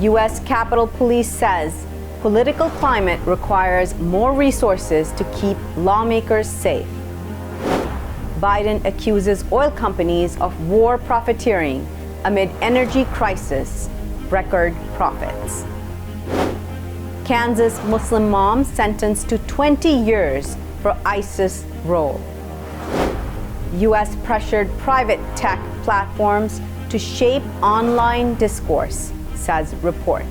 U.S. Capitol Police says political climate requires more resources to keep lawmakers safe. Biden accuses oil companies of war profiteering amid energy crisis, record profits. Kansas Muslim mom sentenced to 20 years for ISIS role. U.S. pressured private tech platforms to shape online discourse, says report.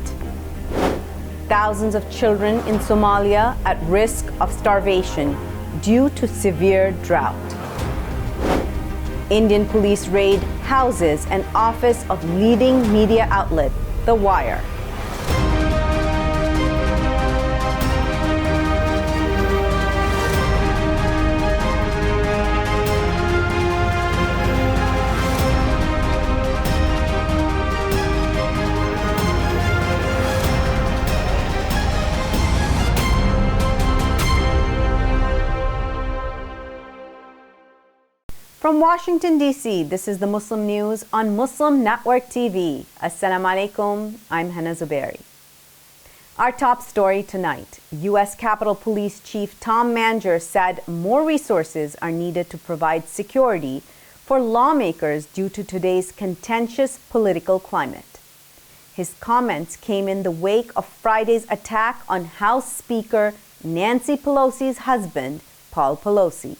Thousands of children in Somalia at risk of starvation due to severe drought. Indian police raid houses and office of leading media outlet, The Wire. From Washington, D.C., this is the Muslim News on Muslim Network TV. Assalamu alaikum, I'm Hena Zuberi. Our top story tonight, U.S. Capitol Police Chief Tom Manger said more resources are needed to provide security for lawmakers due to today's contentious political climate. His comments came in the wake of Friday's attack on House Speaker Nancy Pelosi's husband, Paul Pelosi.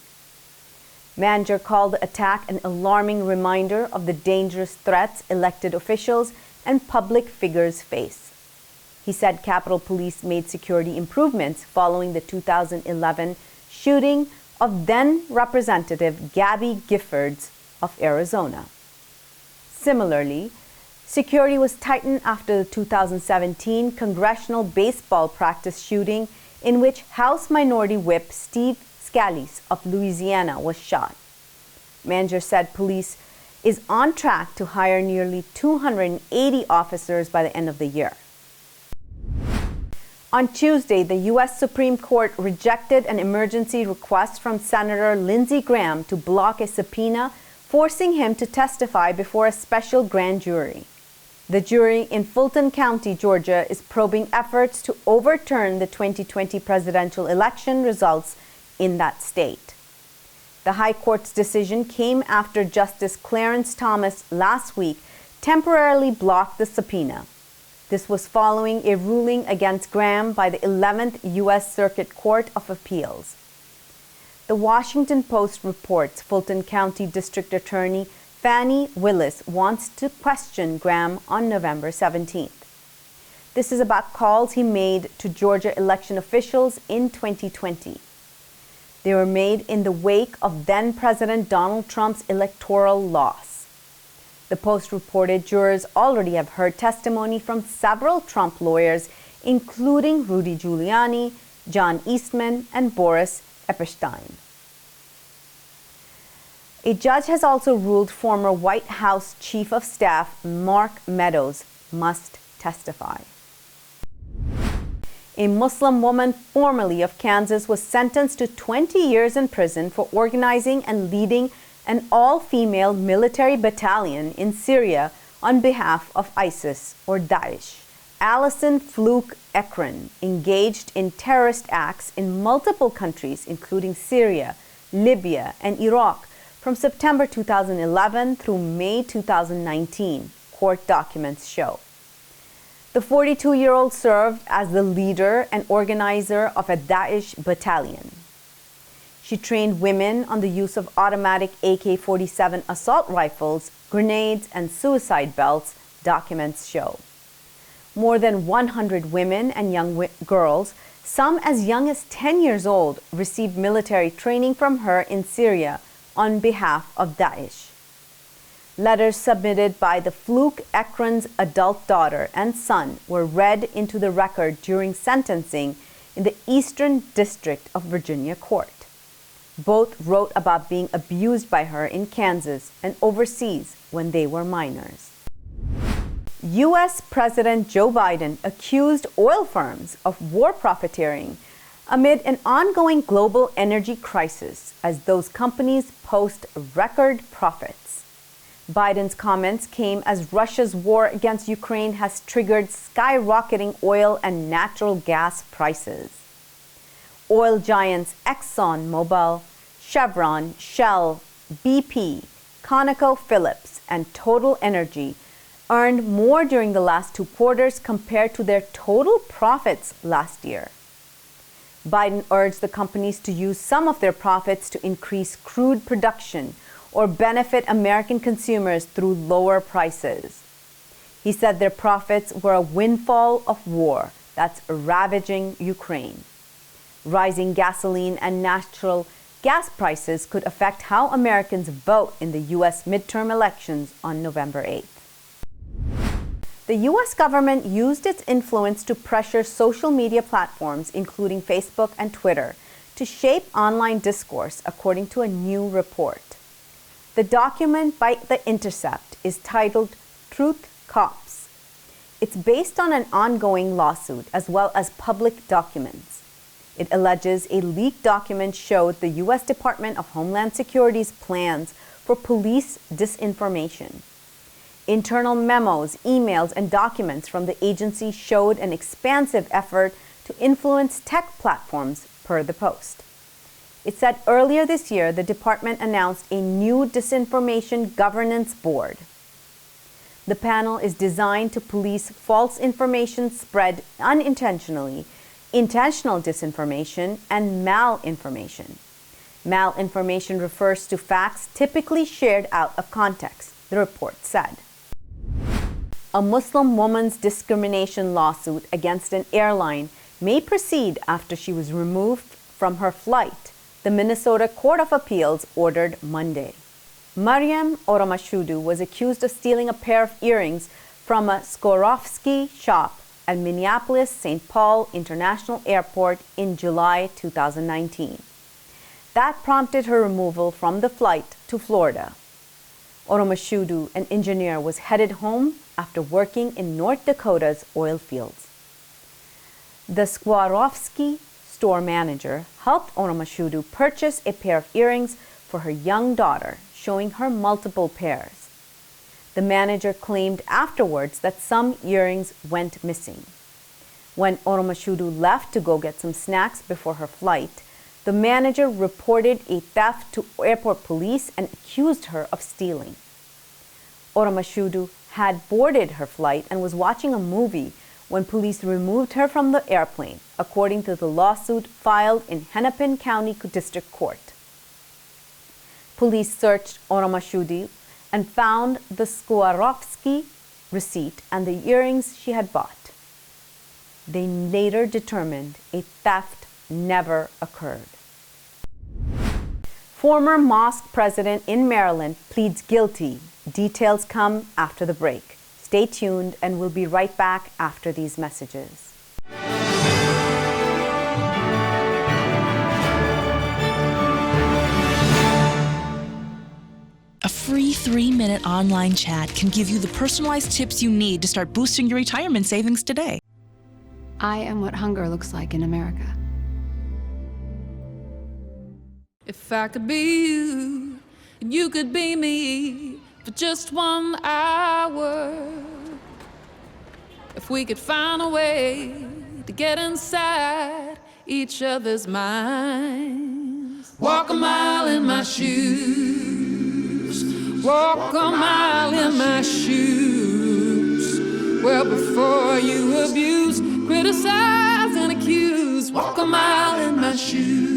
Manger called the attack an alarming reminder of the dangerous threats elected officials and public figures face. He said Capitol Police made security improvements following the 2011 shooting of then Representative Gabby Giffords of Arizona. Similarly, security was tightened after the 2017 congressional baseball practice shooting in which House Minority Whip Steve Scalise of Louisiana was shot. Manger said police is on track to hire nearly 280 officers by the end of the year. On Tuesday, the U.S. Supreme Court rejected an emergency request from Senator Lindsey Graham to block a subpoena, forcing him to testify before a special grand jury. The jury in Fulton County, Georgia, is probing efforts to overturn the 2020 presidential election results in that state. The High Court's decision came after Justice Clarence Thomas last week temporarily blocked the subpoena. This was following a ruling against Graham by the 11th U.S. Circuit Court of Appeals. The Washington Post reports Fulton County District Attorney Fannie Willis wants to question Graham on November 17th. This is about calls he made to Georgia election officials in 2020. They were made in the wake of then-President Donald Trump's electoral loss. The Post reported jurors already have heard testimony from several Trump lawyers, including Rudy Giuliani, John Eastman, and Boris Epstein. A judge has also ruled former White House Chief of Staff Mark Meadows must testify. A Muslim woman formerly of Kansas was sentenced to 20 years in prison for organizing and leading an all-female military battalion in Syria on behalf of ISIS or Daesh. Alison Fluke Ekron engaged in terrorist acts in multiple countries, including Syria, Libya, and Iraq, from September 2011 through May 2019, court documents show. The 42-year-old served as the leader and organizer of a Daesh battalion. She trained women on the use of automatic AK-47 assault rifles, grenades, and suicide belts, documents show. More than 100 women and young girls, some as young as 10 years old, received military training from her in Syria on behalf of Daesh. Letters submitted by the Fluke Ekron's adult daughter and son were read into the record during sentencing in the Eastern District of Virginia Court. Both wrote about being abused by her in Kansas and overseas when they were minors. U.S. President Joe Biden accused oil firms of war profiteering amid an ongoing global energy crisis as those companies post record profits. Biden's comments came as Russia's war against Ukraine has triggered skyrocketing oil and natural gas prices. Oil giants ExxonMobil, Chevron, Shell, BP, ConocoPhillips, and Total Energy earned more during the last 2 quarters compared to their total profits last year. Biden urged the companies to use some of their profits to increase crude production or benefit American consumers through lower prices. He said their profits were a windfall of war that's ravaging Ukraine. Rising gasoline and natural gas prices could affect how Americans vote in the U.S. midterm elections on November 8th. The U.S. government used its influence to pressure social media platforms, including Facebook and Twitter, to shape online discourse, according to a new report. The document by The Intercept is titled Truth Cops. It's based on an ongoing lawsuit as well as public documents. It alleges a leaked document showed the U.S. Department of Homeland Security's plans for police disinformation. Internal memos, emails, and documents from the agency showed an expansive effort to influence tech platforms, per the Post. It said earlier this year the department announced a new disinformation governance board. The panel is designed to police false information spread unintentionally, intentional disinformation, and malinformation. Malinformation refers to facts typically shared out of context, the report said. A Muslim woman's discrimination lawsuit against an airline may proceed after she was removed from her flight, the Minnesota Court of Appeals ordered Monday. Maryam Oromashudu was accused of stealing a pair of earrings from a Swarovski shop at Minneapolis-St. Paul International Airport in July 2019. That prompted her removal from the flight to Florida. Oromashudu, an engineer, was headed home after working in North Dakota's oil fields. The Swarovski store manager helped Oromashudu purchase a pair of earrings for her young daughter, showing her multiple pairs. The manager claimed afterwards that some earrings went missing. When Oromashudu left to go get some snacks before her flight, the manager reported a theft to airport police and accused her of stealing. Oromashudu had boarded her flight and was watching a movie when police removed her from the airplane, according to the lawsuit filed in Hennepin County District Court. Police searched Oromashudu and found the Swarovski receipt and the earrings she had bought. They later determined a theft never occurred. Former Mosque president in Maryland pleads guilty. Details come after the break. Stay tuned, and we'll be right back after these messages. A free 3-minute online chat can give you the personalized tips you need to start boosting your retirement savings today. I am what hunger looks like in America. If I could be you, and you could be me for just 1 hour. If we could find a way to get inside each other's minds. Walk a mile in my shoes. Walk a mile in my shoes. Well, before you abuse, criticize, and accuse. Walk a mile in my shoes.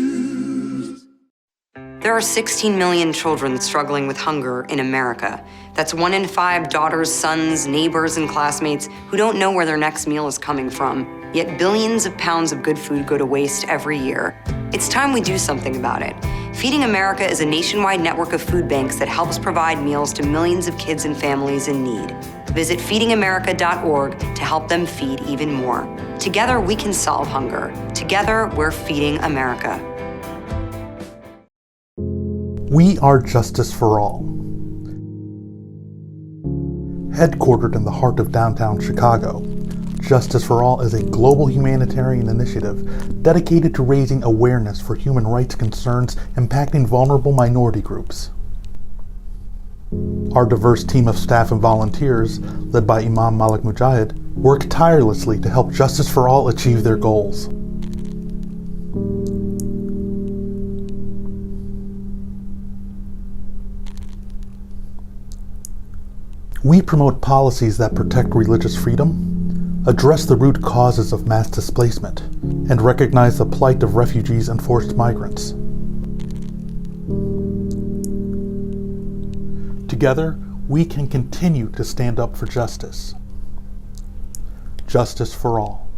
There are 16 million children struggling with hunger in America. That's 1 in 5 daughters, sons, neighbors, and classmates who don't know where their next meal is coming from. Yet billions of pounds of good food go to waste every year. It's time we do something about it. Feeding America is a nationwide network of food banks that helps provide meals to millions of kids and families in need. Visit feedingamerica.org to help them feed even more. Together, we can solve hunger. Together, we're feeding America. We are Justice for All. Headquartered in the heart of downtown Chicago, Justice for All is a global humanitarian initiative dedicated to raising awareness for human rights concerns impacting vulnerable minority groups. Our diverse team of staff and volunteers, led by Imam Malik Mujahid, work tirelessly to help Justice for All achieve their goals. We promote policies that protect religious freedom, address the root causes of mass displacement, and recognize the plight of refugees and forced migrants. Together, we can continue to stand up for justice. Justice for all.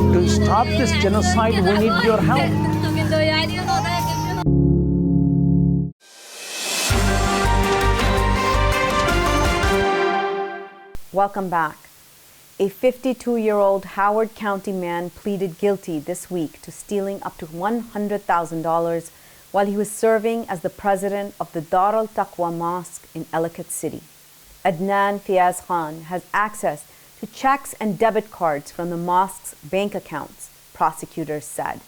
To stop this genocide, we need your help. Welcome back. A 52-year-old Howard County man pleaded guilty this week to stealing up to $100,000 while he was serving as the president of the Dar al-Taqwa Mosque in Ellicott City. Adnan Fiaz Khan has access to checks and debit cards from the mosque's bank accounts, prosecutors said.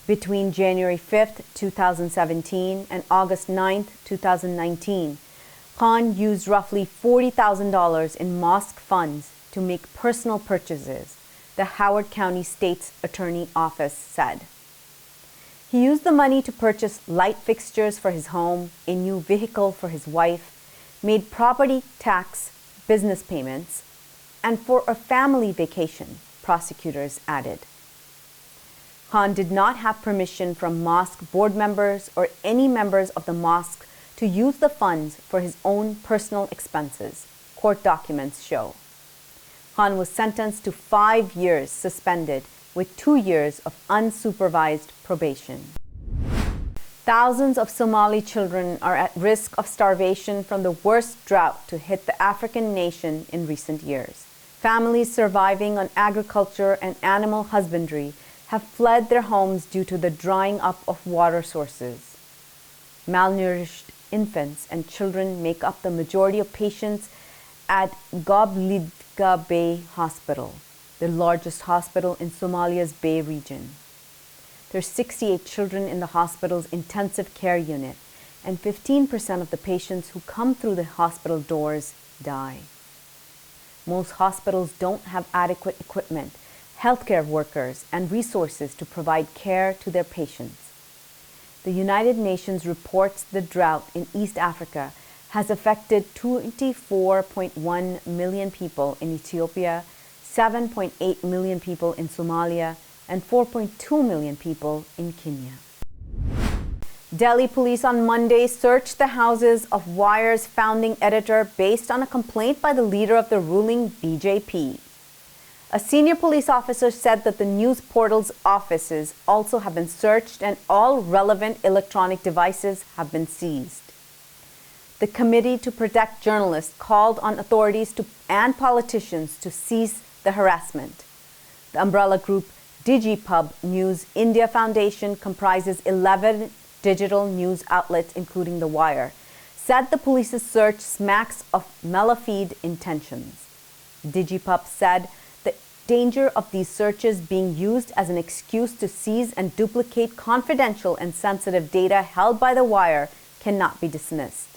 Between January 5, 2017 and August 9, 2019, Khan used roughly $40,000 in mosque funds to make personal purchases, the Howard County State's Attorney Office said. He used the money to purchase light fixtures for his home, a new vehicle for his wife, made property tax business payments, and for a family vacation, prosecutors added. Khan did not have permission from mosque board members or any members of the mosque to use the funds for his own personal expenses, court documents show. Khan was sentenced to 5 years suspended with 2 years of unsupervised probation. Thousands of Somali children are at risk of starvation from the worst drought to hit the African nation in recent years. Families surviving on agriculture and animal husbandry have fled their homes due to the drying up of water sources. Malnourished infants and children make up the majority of patients at Goblidga Bay Hospital, the largest hospital in Somalia's Bay region. There are 68 children in the hospital's intensive care unit, and 15% of the patients who come through the hospital doors die. Most hospitals don't have adequate equipment, healthcare workers, and resources to provide care to their patients. The United Nations reports the drought in East Africa has affected 24.1 million people in Ethiopia, 7.8 million people in Somalia, and 4.2 million people in Kenya. Delhi police on Monday searched the houses of Wire's founding editor based on a complaint by the leader of the ruling BJP. A senior police officer said that the news portal's offices also have been searched and all relevant electronic devices have been seized. The Committee to Protect Journalists called on authorities and politicians to cease the harassment. The umbrella group DigiPub News India Foundation comprises 11 digital news outlets, including The Wire, said the police's search smacks of malafide intentions. DigiPub said the danger of these searches being used as an excuse to seize and duplicate confidential and sensitive data held by The Wire cannot be dismissed.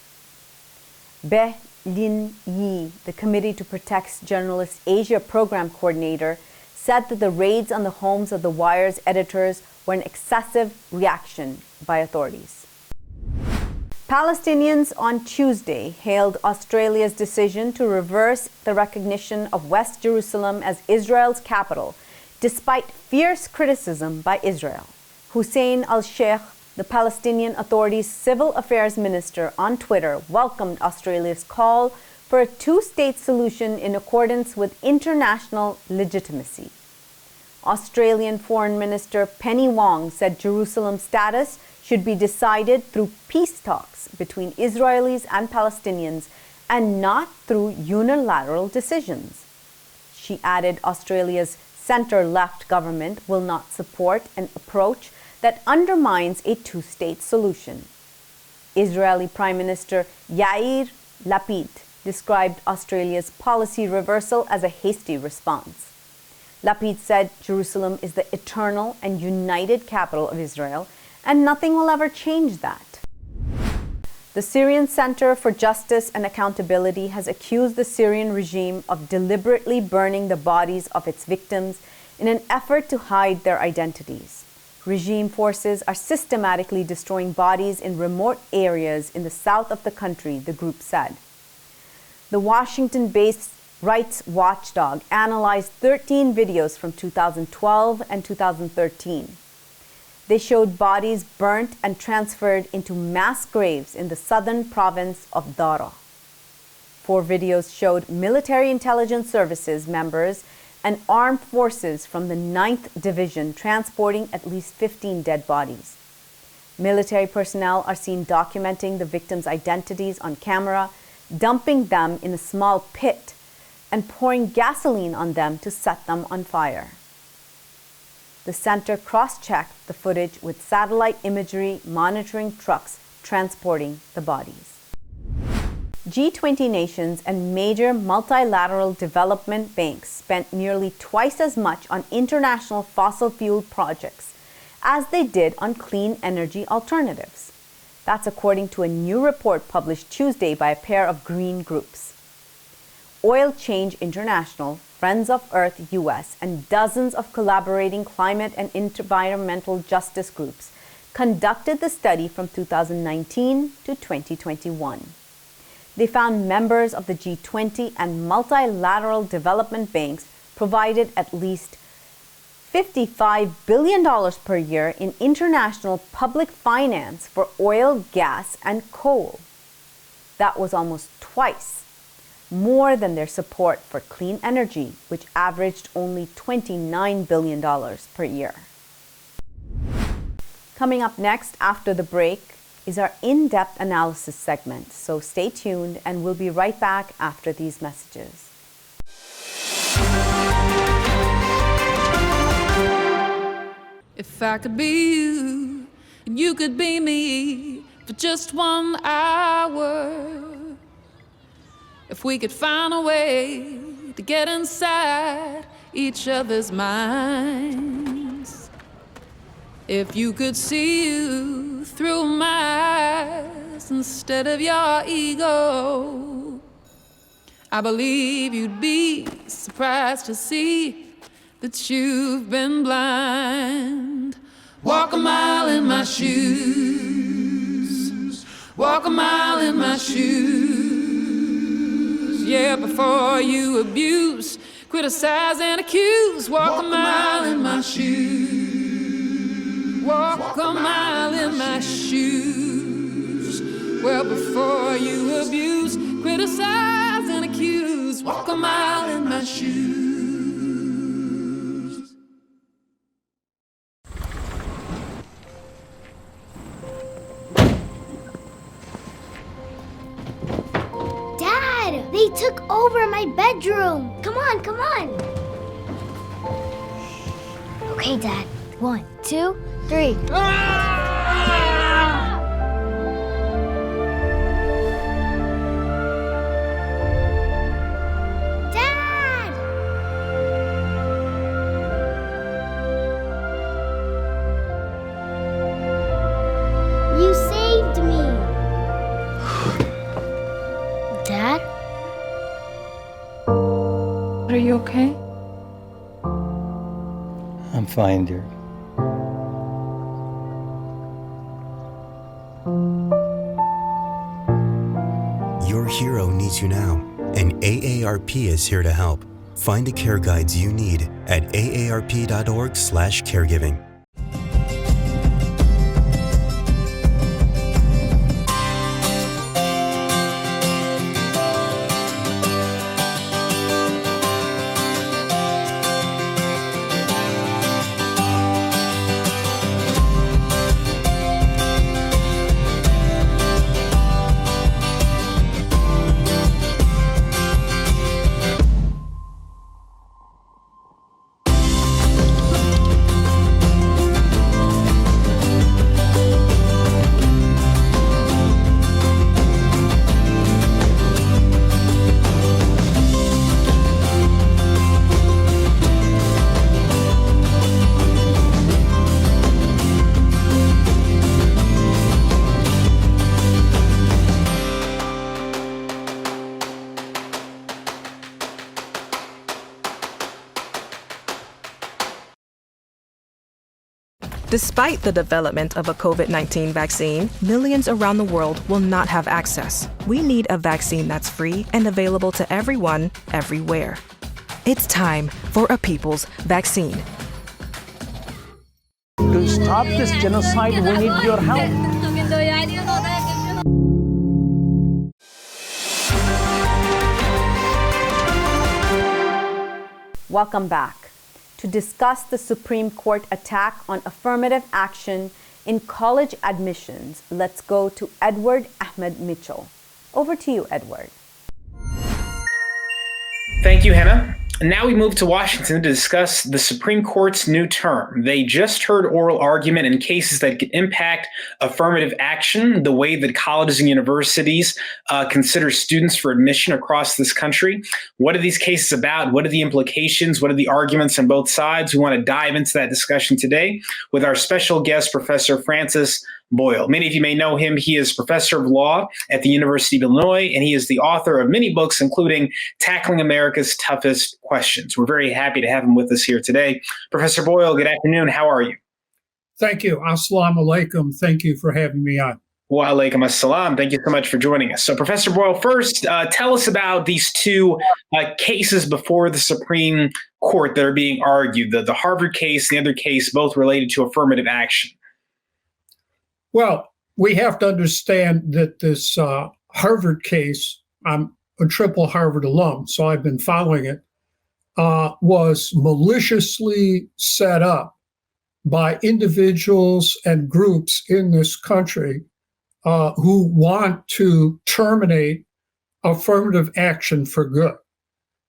Beh Lin Yi, the Committee to Protect Journalists Asia Program Coordinator, said that the raids on the homes of the Wire's editors were an excessive reaction by authorities. Palestinians on Tuesday hailed Australia's decision to reverse the recognition of West Jerusalem as Israel's capital, despite fierce criticism by Israel. Hussein al-Sheikh, the Palestinian Authority's Civil Affairs Minister, on Twitter welcomed Australia's call for a two-state solution in accordance with international legitimacy. Australian Foreign Minister Penny Wong said Jerusalem's status should be decided through peace talks between Israelis and Palestinians and not through unilateral decisions. She added Australia's center-left government will not support an approach that undermines a two-state solution. Israeli Prime Minister Yair Lapid described Australia's policy reversal as a hasty response. Lapid said Jerusalem is the eternal and united capital of Israel, and nothing will ever change that. The Syrian Center for Justice and Accountability has accused the Syrian regime of deliberately burning the bodies of its victims in an effort to hide their identities. Regime forces are systematically destroying bodies in remote areas in the south of the country, the group said. The Washington-based rights watchdog analyzed 13 videos from 2012 and 2013. They showed bodies burnt and transferred into mass graves in the southern province of Drought. 4 videos showed military intelligence services members and armed forces from the 9th Division transporting at least 15 dead bodies. Military personnel are seen documenting the victims' identities on camera, dumping them in a small pit, and pouring gasoline on them to set them on fire. The center cross-checked the footage with satellite imagery monitoring trucks transporting the bodies. G20 nations and major multilateral development banks spent nearly twice as much on international fossil fuel projects as they did on clean energy alternatives. That's according to a new report published Tuesday by a pair of green groups. Oil Change International, Friends of Earth US, and dozens of collaborating climate and environmental justice groups conducted the study from 2019 to 2021. They found members of the G20 and multilateral development banks provided at least $55 billion per year in international public finance for oil, gas, and coal. That was almost twice more than their support for clean energy, which averaged only $29 billion per year. Coming up next after the break is our in-depth analysis segment, so stay tuned and we'll be right back after these messages. If I could be you, and you could be me for just 1 hour. If we could find a way to get inside each other's minds. If you could see you through my eyes instead of your ego, I believe you'd be surprised to see that you've been blind. Walk a mile in my shoes. Walk a mile in my shoes. Yeah, before you abuse, criticize and accuse. Walk a mile in my shoes. Walk a mile in my shoes. Well, before you abuse, criticize and accuse. Walk a mile in my shoes. They took over my bedroom. Come on, come on. Okay, Dad. 1, 2, 3. Dad! You saved me. Dad? you okay? I'm fine, dear. Your hero needs you now, and AARP is here to help. Find the care guides you need at aarp.org/caregiving. Despite the development of a COVID-19 vaccine, millions around the world will not have access. We need a vaccine that's free and available to everyone, everywhere. It's time for a people's vaccine. To stop this genocide, we need your help. Welcome back. To discuss the Supreme Court attack on affirmative action in college admissions, let's go to Edward Ahmed Mitchell. Over to you, Edward. Thank you, Hena. And now we move to Washington to discuss the Supreme Court's new term. They just heard oral argument in cases that could impact affirmative action, the way that colleges and universities consider students for admission across this country. What are these cases about? What are the implications? What are the arguments on both sides? We want to dive into that discussion today with our special guest, Professor Francis Boyle. Many of you may know him. He is professor of law at the University of Illinois, and he is the author of many books, including Tackling America's Toughest Questions. We're very happy to have him with us here today. Professor Boyle, good afternoon. How are you? Thank you. Assalamu alaikum. Thank you for having me on. Wa alaikum assalam. Thank you so much for joining us. So, Professor Boyle, first, tell us about these two cases before the Supreme Court that are being argued, the Harvard case and the other case, both related to affirmative action. Well, we have to understand that this Harvard case, I'm a triple Harvard alum, so I've been following it, was maliciously set up by individuals and groups in this country who want to terminate affirmative action for good.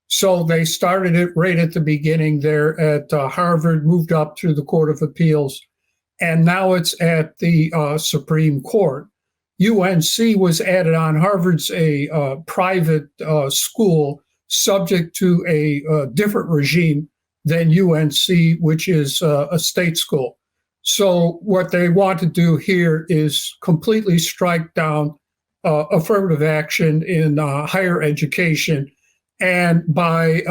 So they started it right at the beginning there at Harvard, moved up through the Court of Appeals, and now it's at the Supreme Court. UNC was added on. Harvard's a private school subject to a different regime than UNC, which is a state school. So what they want to do here is completely strike down affirmative action in higher education and by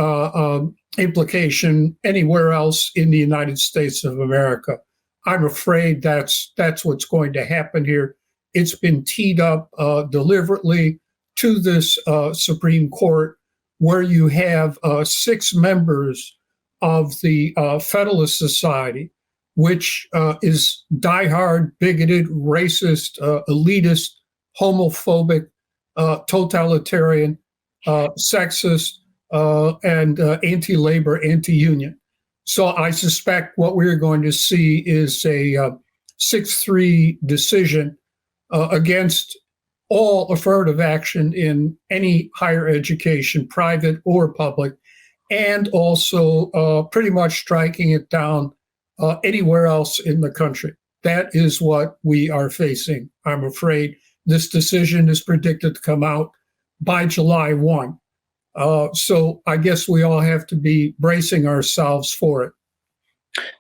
implication anywhere else in the United States of America. I'm afraid that's what's going to happen here. It's been teed up deliberately to this Supreme Court, where you have 6 members of the Federalist Society, which is diehard, bigoted, racist, elitist, homophobic, totalitarian, sexist, and anti-labor, anti-union. So I suspect what we're going to see is a 6-3 decision against all affirmative action in any higher education, private or public, and also pretty much striking it down anywhere else in the country. That is what we are facing, I'm afraid. This decision is predicted to come out by July 1. So I guess we all have to be bracing ourselves for it.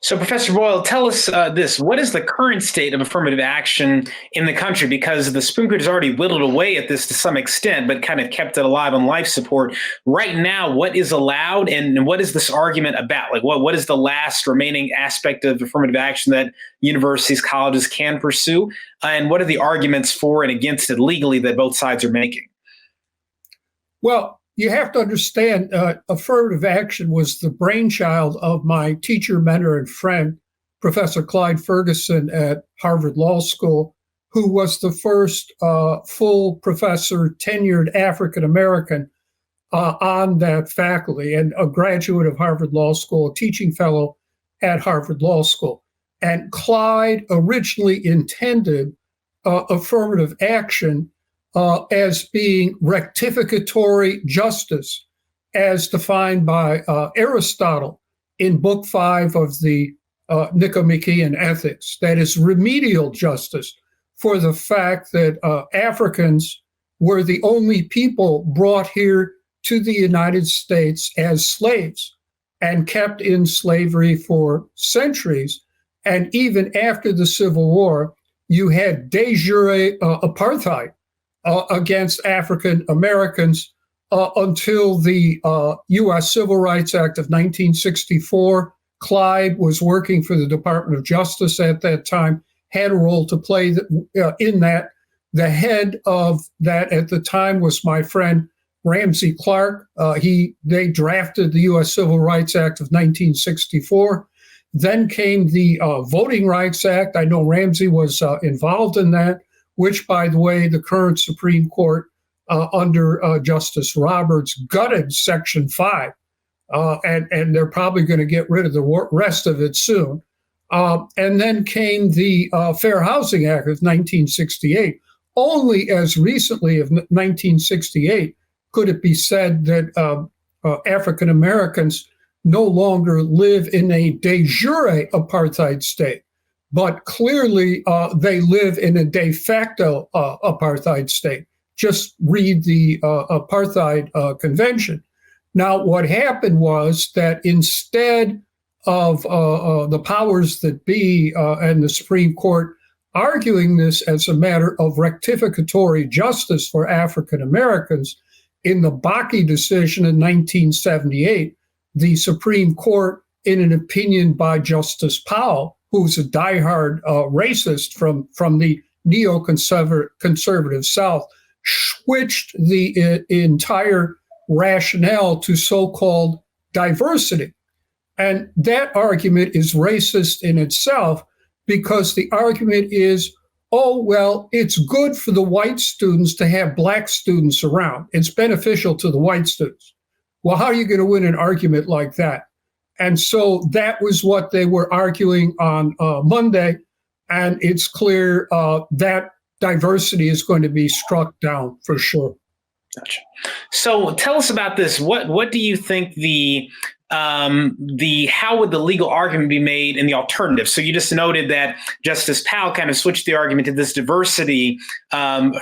So, Professor Boyle, tell us this. What is the current state of affirmative action in the country? Because the Supreme Court has already whittled away at this to some extent, but kind of kept it alive on life support. Right now, what is allowed and what is this argument about? Like, what is the last remaining aspect of affirmative action that universities, colleges can pursue? And what are the arguments for and against it legally that both sides are making? Well, you have to understand, affirmative action was the brainchild of my teacher, mentor, and friend, Professor Clyde Ferguson at Harvard Law School, who was the first full professor, tenured African American on that faculty, and a graduate of Harvard Law School, a teaching fellow at Harvard Law School. And Clyde originally intended affirmative action as being rectificatory justice, as defined by Aristotle in Book 5 of the Nicomachean Ethics. That is remedial justice for the fact that Africans were the only people brought here to the United States as slaves and kept in slavery for centuries. And even after the Civil War, you had de jure apartheid against African Americans until the U.S. Civil Rights Act of 1964. Clyde was working for the Department of Justice at that time, had a role to play in that. The head of that at the time was my friend Ramsey Clark. They drafted the U.S. Civil Rights Act of 1964. Then came the Voting Rights Act. I know Ramsey was involved in that, which, by the way, the current Supreme Court under Justice Roberts gutted Section 5, and they're probably going to get rid of the rest of it soon. And then came the Fair Housing Act of 1968. Only as recently as 1968 could it be said that African Americans no longer live in a de jure apartheid state. But clearly, they live in a de facto apartheid state. Just read the Apartheid Convention. Now, what happened was that instead of the powers that be and the Supreme Court arguing this as a matter of rectificatory justice for African Americans, in the Bakke decision in 1978, the Supreme Court, in an opinion by Justice Powell, who's a diehard racist from the neoconservative South, switched the entire rationale to so-called diversity. And that argument is racist in itself because the argument is, oh, well, it's good for the white students to have black students around. It's beneficial to the white students. Well, how are you going to win an argument like that? And so that was what they were arguing on Monday. And it's clear that diversity is going to be struck down for sure. Gotcha. So tell us about this. What do you think how would the legal argument be made in the alternative? So you just noted that Justice Powell kind of switched the argument to this diversity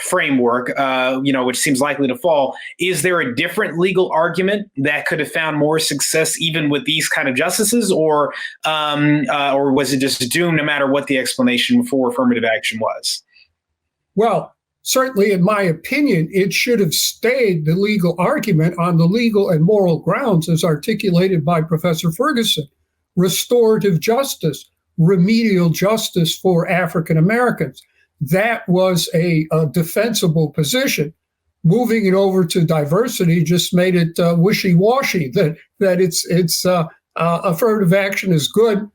framework, which seems likely to fall. Is there a different legal argument that could have found more success even with these kind of justices, or was it just doomed no matter what the explanation for affirmative action was? Well, certainly, in my opinion, it should have stayed the legal argument on the legal and moral grounds as articulated by Professor Ferguson. Restorative justice, remedial justice for African Americans. That was a defensible position. Moving it over to diversity just made it wishy-washy, that it's affirmative action is good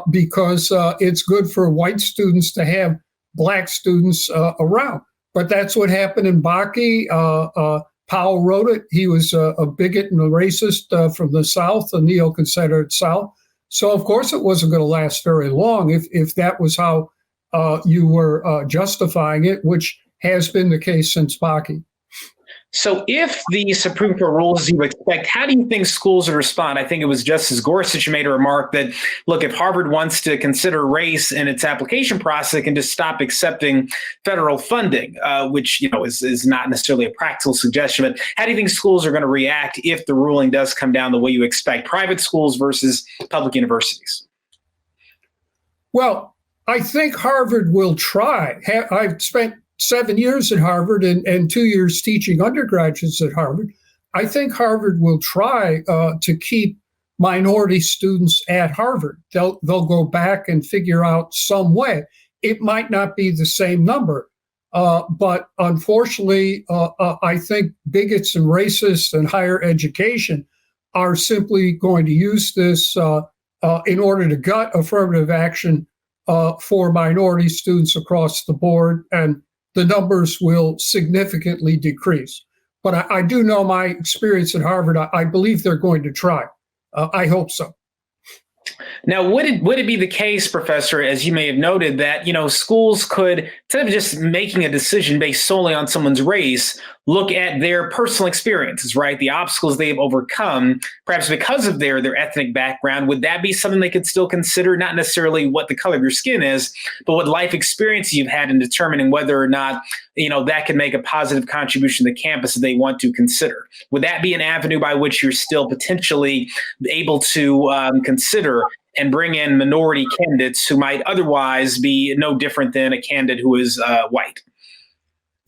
because it's good for white students to have black students around. But that's what happened in Bakke. Powell wrote it. He was a bigot and a racist from the South, a neoconservative South. So, of course, it wasn't going to last very long if that was how you were justifying it, which has been the case since Bakke. So if the Supreme Court rules as you expect, how do you think schools would respond? I think it was Justice Gorsuch who made a remark that, look, if Harvard wants to consider race in its application process, it can just stop accepting federal funding, which is not necessarily a practical suggestion. But how do you think schools are going to react if the ruling does come down the way you expect? Private schools versus public universities? Well, I think Harvard will try. I've spent 7 years at Harvard and 2 years teaching undergraduates at Harvard. I think Harvard will try to keep minority students at Harvard. They'll go back and figure out some way. It might not be the same number, but unfortunately, I think bigots and racists in higher education are simply going to use this in order to gut affirmative action for minority students across the board, and the numbers will significantly decrease. But I do know my experience at Harvard. I believe they're going to try. I hope so. Now, would it be the case, Professor, as you may have noted, that, schools could, instead of just making a decision based solely on someone's race, look at their personal experiences, right? The obstacles they've overcome, perhaps because of their ethnic background? Would that be something they could still consider, not necessarily what the color of your skin is, but what life experiences you've had in determining whether or not, that can make a positive contribution to the campus that they want to consider? Would that be an avenue by which you're still potentially able to consider and bring in minority candidates who might otherwise be no different than a candidate who is white?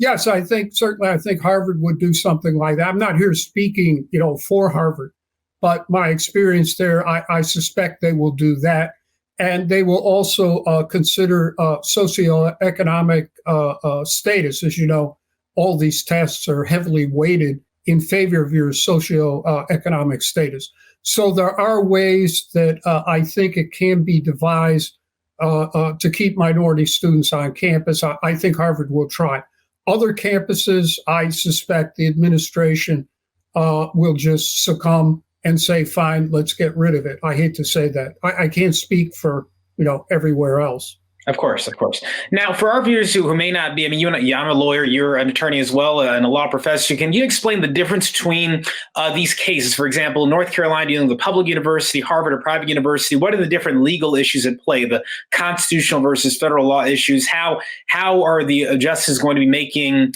Yes, I think Harvard would do something like that. I'm not here speaking, for Harvard, but my experience there, I suspect they will do that. And they will also consider socioeconomic status. As you know, all these tests are heavily weighted in favor of your socioeconomic status. So there are ways that I think it can be devised to keep minority students on campus. I think Harvard will try. Other campuses, I suspect the administration will just succumb and say, fine, let's get rid of it. I hate to say that. I can't speak for, everywhere else. Of course. Now, for our viewers who may not be, I'm a lawyer, you're an attorney as well, and a law professor. Can you explain the difference between these cases? For example, North Carolina dealing with a public university, Harvard, a private university. What are the different legal issues at play, the constitutional versus federal law issues? How are the justices going to be making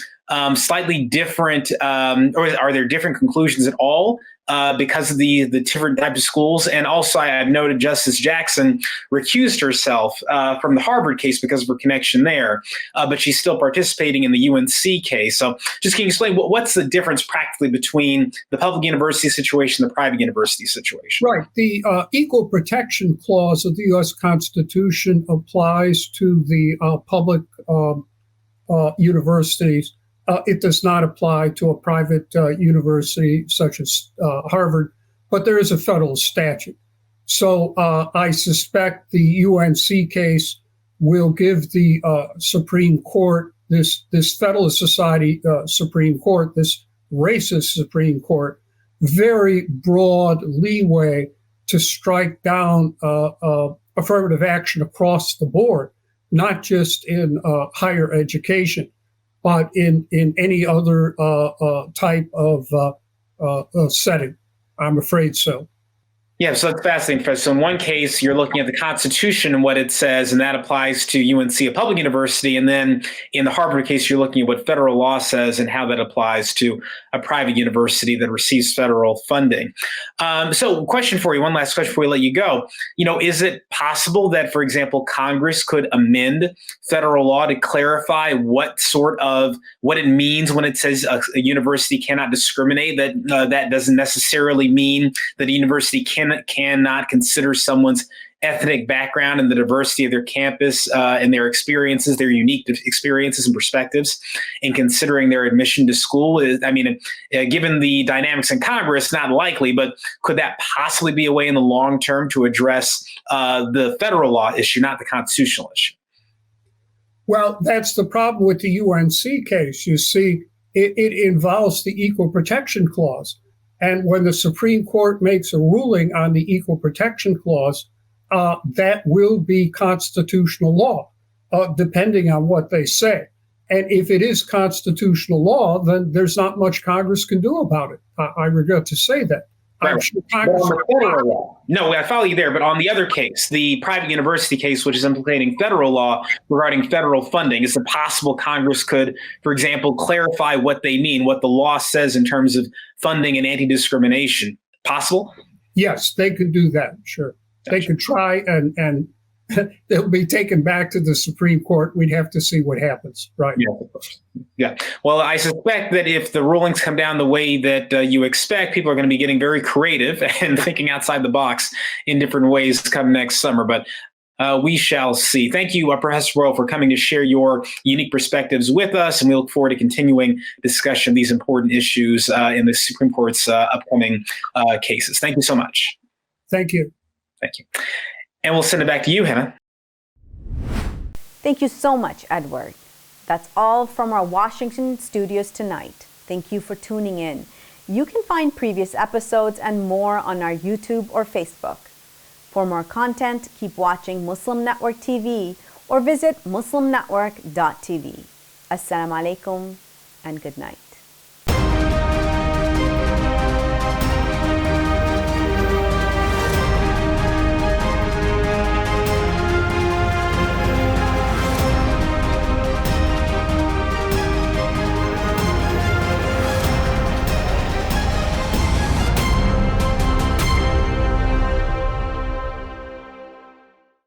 slightly different, or are there different conclusions at all because of the different types of schools? And also, I've noted Justice Jackson recused herself from the Harvard case because of her connection there, but she's still participating in the UNC case. So just can you explain what's the difference practically between the public university situation and the private university situation? Right. The Equal Protection Clause of the U.S. Constitution applies to the public universities. It does not apply to a private university such as Harvard, but there is a federal statute. So I suspect the UNC case will give the Supreme Court, this Federalist Society Supreme Court, this racist Supreme Court, very broad leeway to strike down affirmative action across the board, not just in higher education, but in any other type of setting. I'm afraid so. Yeah, so that's fascinating, Professor. So in one case, you're looking at the Constitution and what it says, and that applies to UNC, a public university. And then in the Harvard case, you're looking at what federal law says and how that applies to a private university that receives federal funding. So question for you, one last question before we let you go. Is it possible that, for example, Congress could amend federal law to clarify what it means when it says a university cannot discriminate, that doesn't necessarily mean that a university cannot consider someone's ethnic background and the diversity of their campus and their experiences, their unique experiences and perspectives in considering their admission to school? Given the dynamics in Congress, not likely, but could that possibly be a way in the long term to address the federal law issue, not the constitutional issue? Well, that's the problem with the UNC case. You see, it involves the Equal Protection Clause. And when the Supreme Court makes a ruling on the Equal Protection Clause, that will be constitutional law, depending on what they say. And if it is constitutional law, then there's not much Congress can do about it. I regret to say that. Right. I'm sure Congress no, I follow you there. But on the other case, the private university case, which is implicating federal law regarding federal funding, is it possible Congress could, for example, clarify what they mean, what the law says in terms of funding and anti-discrimination? Possible? Yes, they could do that. Sure. Gotcha. They could try and they'll be taken back to the Supreme Court. We'd have to see what happens. Right. Yeah. Well, I suspect that if the rulings come down the way that you expect, people are going to be getting very creative and thinking outside the box in different ways come next summer. But we shall see. Thank you, Professor Boyle, for coming to share your unique perspectives with us. And we look forward to continuing discussion of these important issues in the Supreme Court's upcoming cases. Thank you so much. Thank you. Thank you. And we'll send it back to you, Hena. Thank you so much, Edward. That's all from our Washington studios tonight. Thank you for tuning in. You can find previous episodes and more on our YouTube or Facebook. For more content, keep watching Muslim Network TV or visit muslimnetwork.tv. Assalamu alaikum and good night.